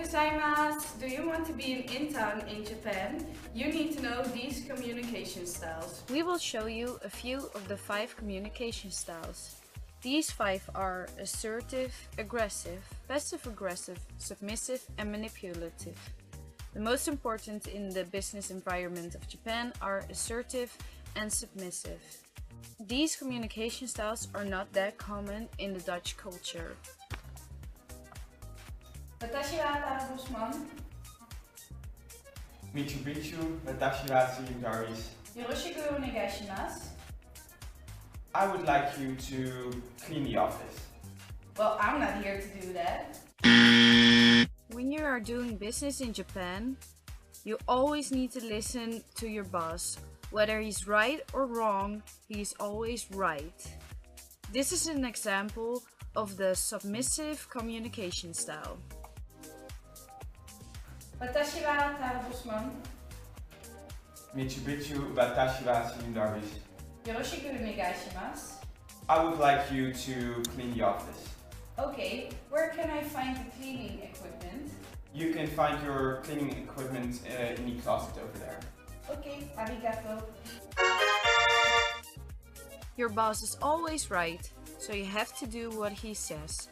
gozaimasu! Do you want to be an intern in Japan? You need to know these communication styles. We will show you a few of the 5 communication styles. These 5 are assertive, aggressive, passive-aggressive, submissive and manipulative. The most important in the business environment of Japan are assertive and submissive. These communication styles are not that common in the Dutch culture. Watashi wa Tarabusman. Mitsubishi, watashi wa Daris. Yoroshiku onegaishimasu. I would like you to clean the office. Well, I'm not here to do that. When you are doing business in Japan, you always need to listen to your boss. Whether he's right or wrong, he's always right. This is an example of the submissive communication style. Watashi wa Tarabusman. Mitsubishi, watashi wa Daris. Yoroshiku onegaishimasu. I would like you to clean the office. Okay, where can I find the cleaning equipment? You can find your cleaning equipment in the closet over there. Okay, arigato. Your boss is always right, so you have to do what he says.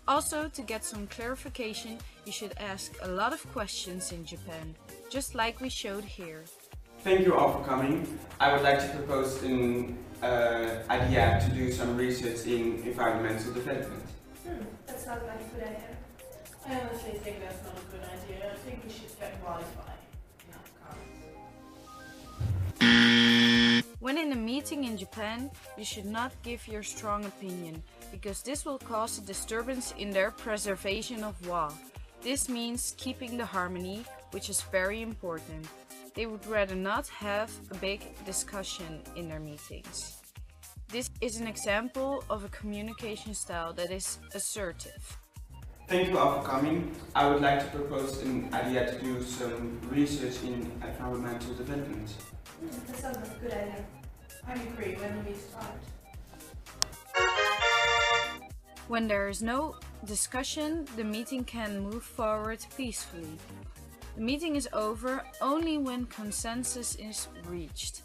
Also, to get some clarification, you should ask a lot of questions in Japan, just like we showed here. Thank you all for coming. I would like to propose an idea to do some research in environmental development. That sounds like a good idea. I honestly think that's not a good idea. I think we should get Wi-Fi in our cars. When in a meeting in Japan, you should not give your strong opinion, because this will cause a disturbance in their preservation of wa. This means keeping the harmony, which is very important. They would rather not have a big discussion in their meetings. This is an example of a communication style that is assertive. Thank you all for coming. I would like to propose an idea to do some research in environmental development. That sounds like a good idea. I agree. When do we start? When there is no discussion, the meeting can move forward peacefully. The meeting is over only when consensus is reached.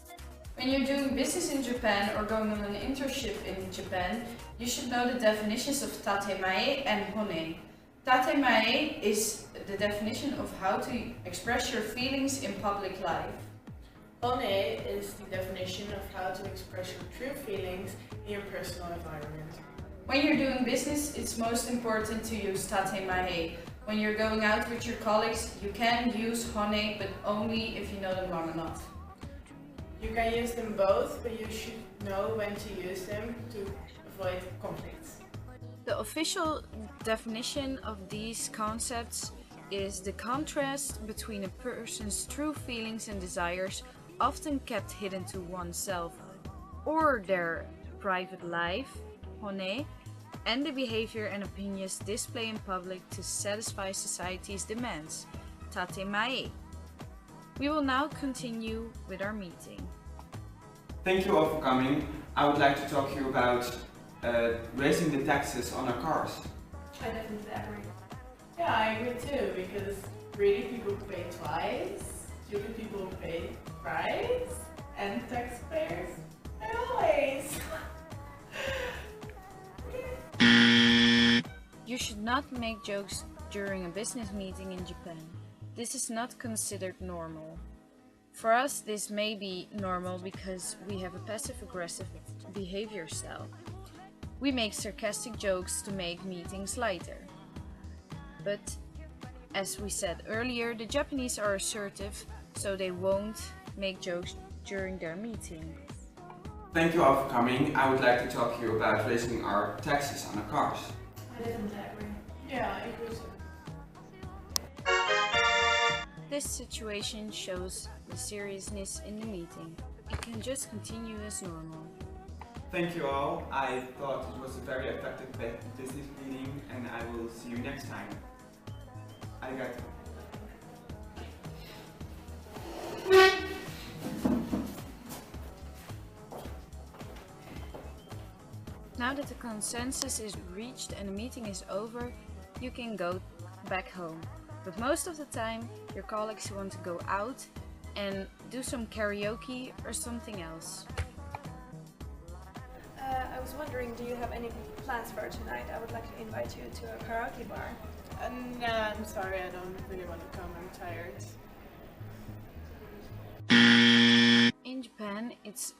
When you're doing business in Japan or going on an internship in Japan, you should know the definitions of tatemae and hone. Tatemae is the definition of how to express your feelings in public life. Hone is the definition of how to express your true feelings in your personal environment. When you're doing business, it's most important to use tatemae. When you're going out with your colleagues, you can use hone, but only if you know them long enough. You can use them both, but you should know when to use them to avoid conflicts. The official definition of these concepts is the contrast between a person's true feelings and desires, often kept hidden to oneself, or their private life, hone, and the behavior and opinions displayed in public to satisfy society's demands, tatemae. We will now continue with our meeting. Thank you all for coming. I would like to talk to you about raising the taxes on our cars. I definitely agree. Yeah, I agree too, because really people pay twice, stupid people pay thrice, and taxpayers pay always. You should not make jokes during a business meeting in Japan. This is not considered normal. For us, this may be normal because we have a passive-aggressive behavior style. We make sarcastic jokes to make meetings lighter. But, as we said earlier, the Japanese are assertive, so they won't make jokes during their meeting. Thank you all for coming. I would like to talk to you about raising our taxes on our cars. I definitely agree. Yeah, I agree too. This situation shows the seriousness in the meeting. It can just continue as normal. Thank you all. I thought it was a very effective business meeting, and I will see you next time. Arigato. Now that the consensus is reached and the meeting is over, you can go back home. But most of the time, your colleagues want to go out and do some karaoke or something else. I was wondering, do you have any plans for tonight? I would like to invite you to a karaoke bar. Nah, I'm sorry, I don't really want to come. I'm tired. In Japan, it's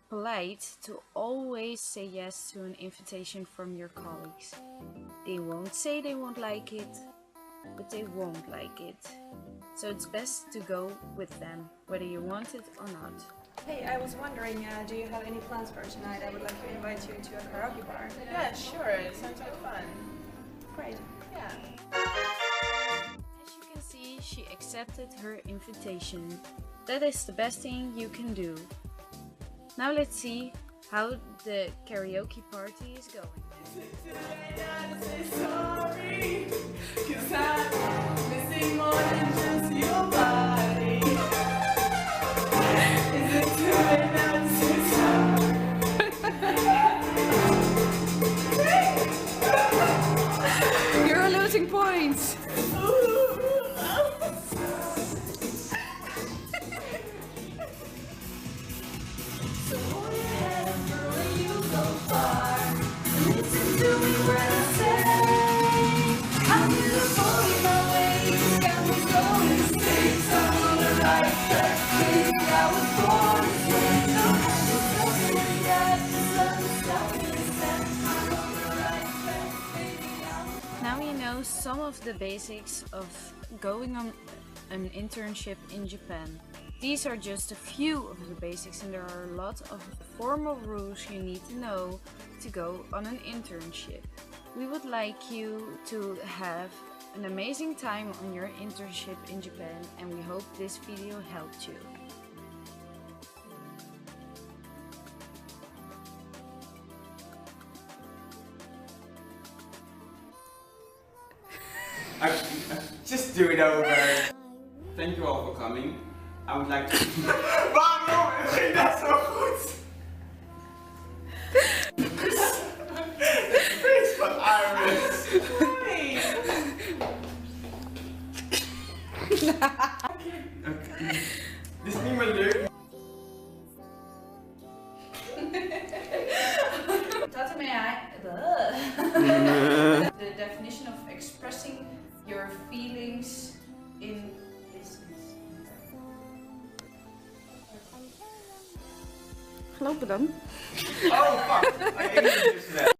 polite to always say yes to an invitation from your colleagues. They won't say they won't like it, but they won't like it. So it's best to go with them, whether you want it or not. Hey, I was wondering, do you have any plans for tonight? I would like to invite you to a karaoke bar. Yeah, sure, it sounds like fun. Great. Yeah. As you can see, she accepted her invitation. That is the best thing you can do. Now let's see how the karaoke party is going. You're losing points. Now you know some of the basics of going on an internship in Japan. These are just a few of the basics, and there are a lot of formal rules you need to know to go on an internship. We would like you to have an amazing time on your internship in Japan, and we hope this video helped you. Just do it over. Thank you all for coming. I would like to... Waarom? Ik vind dat zo goed. Thanks for Iris. Okay. Dit is niet meer leuk. The definition of expressing your feelings in business. Gelopen dan? Oh fuck, I didn't do that.